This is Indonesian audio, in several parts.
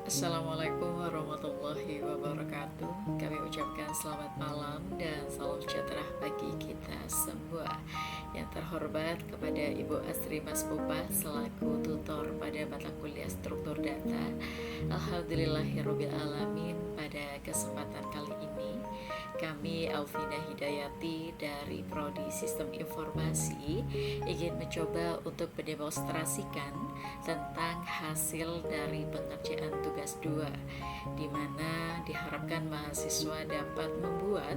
Assalamualaikum warahmatullahi wabarakatuh. Kami ucapkan selamat malam dan salam sejahtera bagi kita semua. Yang terhormat kepada Ibu Asri Mas Pupa selaku tutor pada mata kuliah struktur data. Alhamdulillahirrabbilalamin, pada kesempatan kali ini kami Alvina Hidayati dari Prodi Sistem Informasi ingin mencoba untuk mendemonstrasikan tentang hasil dari pengerjaan tugas 2, di mana diharapkan mahasiswa dapat membuat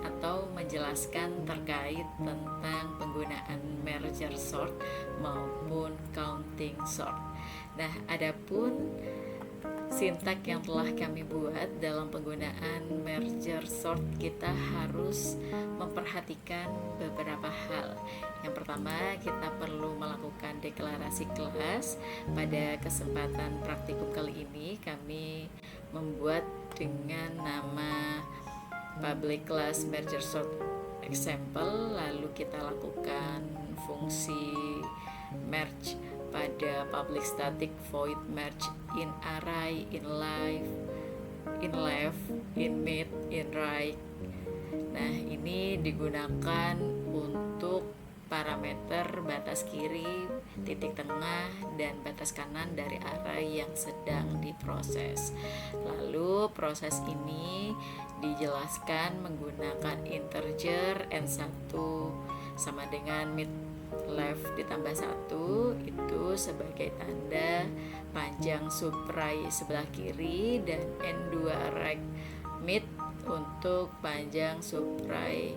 atau menjelaskan terkait tentang penggunaan merger sort maupun counting sort. Nah, adapun sintak yang telah kami buat dalam penggunaan merger sort, kita harus memperhatikan beberapa hal. Yang pertama, kita perlu melakukan deklarasi kelas. Pada kesempatan praktikum kali ini kami membuat dengan nama public class merger sort example, lalu kita lakukan fungsi merge pada public static void merge in array, in left, in mid, in right. Nah, ini digunakan untuk parameter batas kiri, titik tengah, dan batas kanan dari array yang sedang diproses. Lalu proses ini dijelaskan menggunakan integer n1 sama dengan mid left ditambah 1 itu sebagai tanda panjang subray sebelah kiri, dan n2 right mid untuk panjang subarray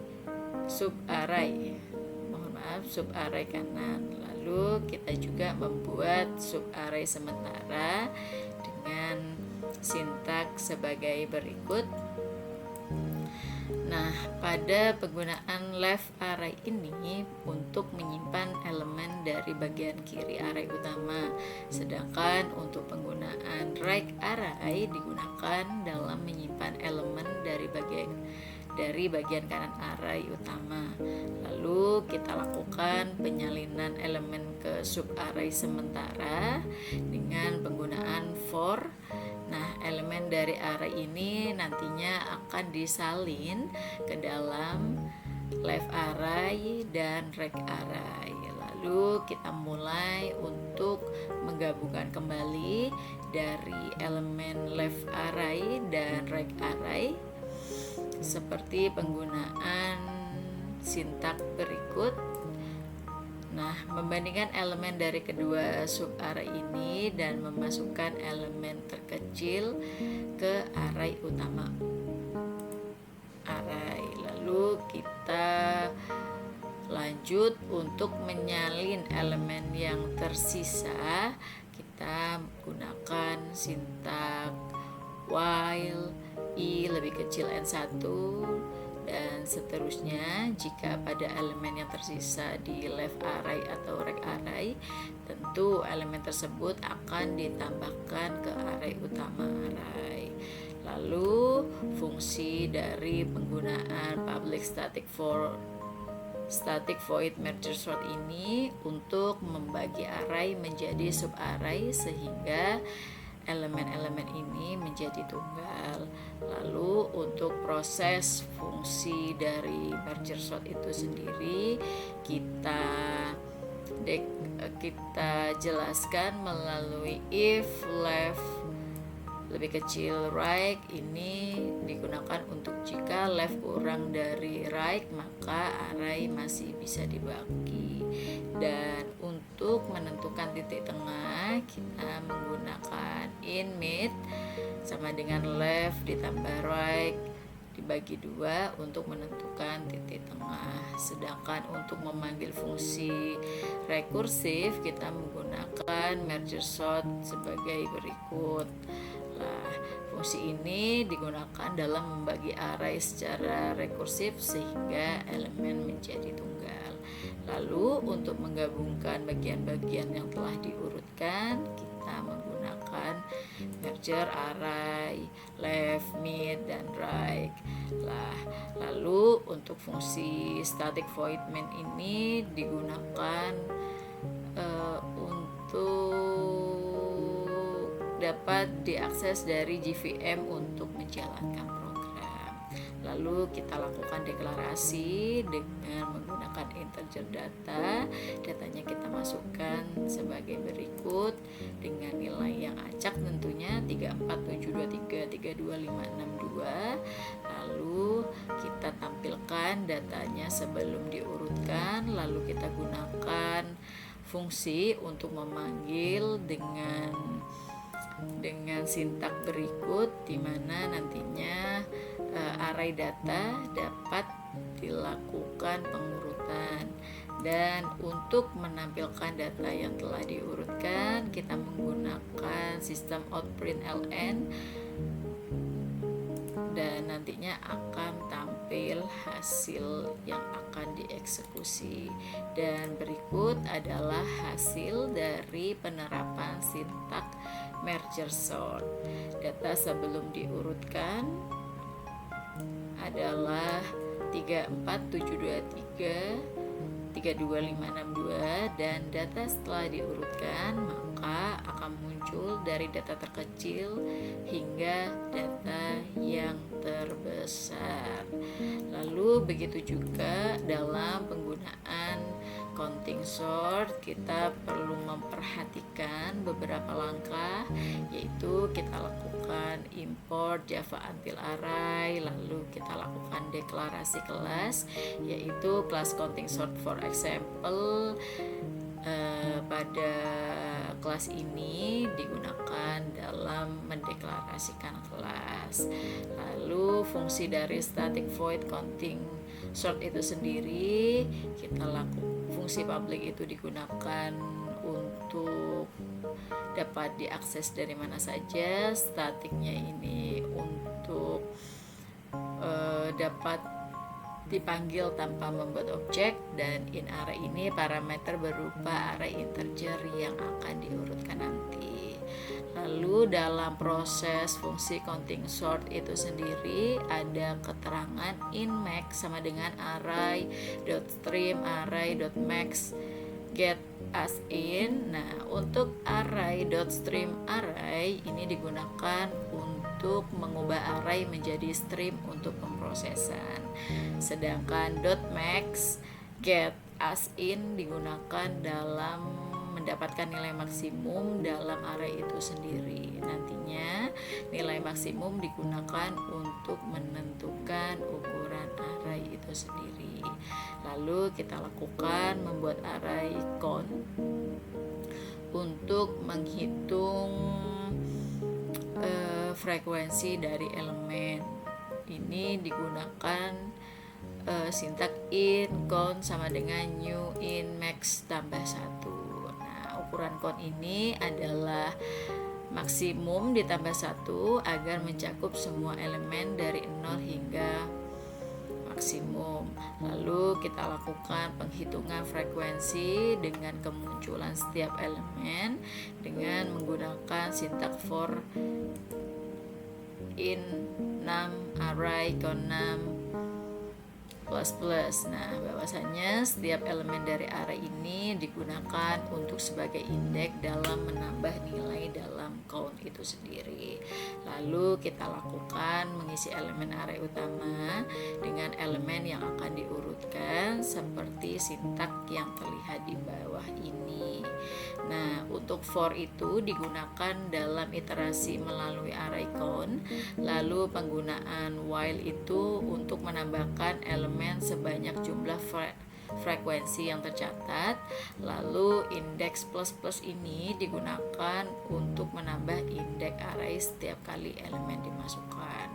kanan. Lalu kita juga membuat subarray sementara dengan sintaks sebagai berikut. Nah, pada penggunaan left array ini untuk menyimpan elemen dari bagian kiri array utama, sedangkan untuk penggunaan right array digunakan dalam menyimpan elemen dari bagian kanan array utama. Lalu kita lakukan penyalinan elemen ke subarray sementara dengan penggunaan for. Nah, elemen dari array ini nantinya akan disalin ke dalam left array dan right array. Lalu kita mulai untuk menggabungkan kembali dari elemen left array dan right array seperti penggunaan sintak berikut. Nah, membandingkan elemen dari kedua subarray ini dan memasukkan elemen terkecil ke array utama array. Lalu kita lanjut untuk menyalin elemen yang tersisa. Kita gunakan sintak while i lebih kecil n1 dan seterusnya. Jika pada elemen yang tersisa di left array atau right array, tentu elemen tersebut akan ditambahkan ke array utama array. Lalu fungsi dari penggunaan public static void merger sort ini untuk membagi array menjadi subarray sehingga elemen-elemen ini menjadi tunggal. Lalu untuk proses fungsi dari merger sort itu sendiri kita jelaskan melalui if left lebih kecil right. Ini digunakan untuk jika left kurang dari right maka array masih bisa dibagi. Dan untuk menentukan titik tengah kita menggunakan in mid sama dengan left ditambah right dibagi 2 untuk menentukan titik tengah. Sedangkan untuk memanggil fungsi rekursif kita menggunakan merger sort sebagai berikut. Nah, fungsi ini digunakan dalam membagi array secara rekursif sehingga elemen menjadi tunggal. Lalu untuk menggabungkan bagian-bagian yang telah diurutkan, kita menggunakan merger array left, mid, dan right. Lalu untuk fungsi static void main ini digunakan untuk dapat diakses dari JVM untuk menjalankan program. Lalu kita lakukan deklarasi dengan menggunakan integer data. Datanya kita masukkan sebagai berikut dengan nilai yang acak tentunya 34723325662. Lalu kita tampilkan datanya sebelum diurutkan, lalu kita gunakan fungsi untuk memanggil dengan sintak berikut, di mana nantinya array data dapat dilakukan pengurutan. Dan untuk menampilkan data yang telah diurutkan, kita menggunakan sistem outprintln, dan nantinya akan tampil hasil yang akan dieksekusi. Dan berikut adalah hasil dari penerapan sintak merger sort. Data sebelum diurutkan adalah 34723325562, dan data setelah diurutkan maka akan muncul dari data terkecil hingga data yang terbesar. Lalu begitu juga dalam penggunaan counting sort, kita perlu memperhatikan beberapa langkah, yaitu kita lakukan import Java until array, lalu kita lakukan deklarasi kelas, yaitu kelas counting sort. For example, pada kelas ini digunakan dalam mendeklarasikan kelas. Lalu fungsi dari static void counting sort itu sendiri, fungsi public itu digunakan untuk dapat diakses dari mana saja. Statiknya ini untuk dapat dipanggil tanpa membuat objek, dan in array ini parameter berupa array integer yang akan diurutkan nanti. Lalu dalam proses fungsi counting sort itu sendiri ada keterangan in max sama dengan array.stream, array.max, get as in. Nah, untuk array.stream array ini digunakan untuk mengubah array menjadi stream untuk pemrosesan. Sedangkan .max, get as in digunakan dalam mendapatkan nilai maksimum dalam array itu sendiri. Nantinya nilai maksimum digunakan untuk menentukan ukuran array itu sendiri. Lalu kita lakukan membuat array count untuk menghitung frekuensi dari elemen. Ini digunakan sintak in count sama dengan new in max tambah 1. Nah, ukuran count ini adalah maksimum ditambah 1 agar mencakup semua elemen dari 0 hingga maksimum. Lalu kita lakukan penghitungan frekuensi dengan kemunculan setiap elemen dengan menggunakan sintak for in num array count num plus. Nah, bahwasanya setiap elemen dari array ini digunakan untuk sebagai indeks dalam menambah nilai dalam count itu sendiri. Lalu kita lakukan mengisi elemen array utama dengan elemen yang akan diurutkan seperti sintak yang terlihat di bawah ini. Nah, untuk for itu digunakan dalam iterasi melalui array count. Lalu penggunaan while itu untuk menambahkan elemen sebanyak jumlah frekuensi yang tercatat. Lalu indeks plus ini digunakan untuk menambah indeks array setiap kali elemen dimasukkan.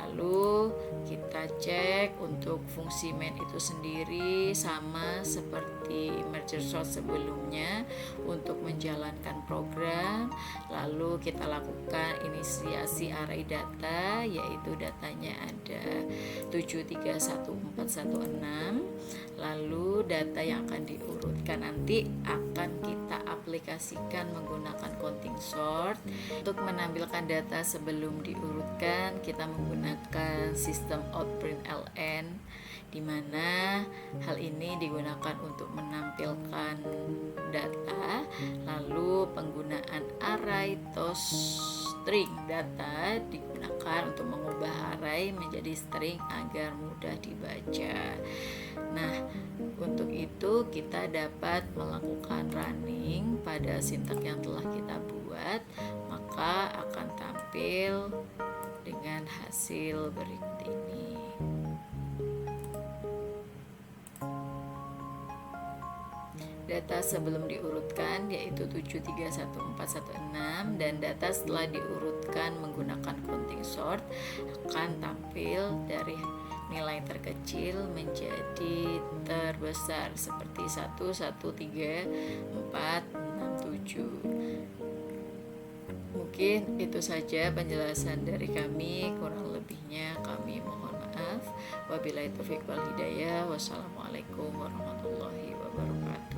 Lalu kita cek untuk fungsi main itu sendiri sama seperti merger sort sebelumnya untuk menjalankan program. Lalu kita lakukan inisiasi array data, yaitu datanya ada 731416. Lalu data yang akan diurutkan nanti akan kita aplikasikan menggunakan counting sort. Untuk menampilkan data sebelum diurutkan, kita menggunakan sistem outprintln, di mana hal ini digunakan untuk menampilkan data. Lalu penggunaan array array toString. Data digunakan untuk mengubah array menjadi string agar mudah dibaca. Nah, untuk itu kita dapat melakukan running pada sintak yang telah kita buat, maka akan tampil dengan hasil berikut ini. Data sebelum diurutkan yaitu 731416 dan data setelah diurutkan menggunakan counting sort akan tampil dari nilai terkecil menjadi terbesar seperti 1, 1, 3, 4, 6, 7. Mungkin itu saja penjelasan dari kami, kurang lebihnya kami mohon maaf. Wabillahi taufiq wal hidayah. Wassalamualaikum warahmatullahi wabarakatuh.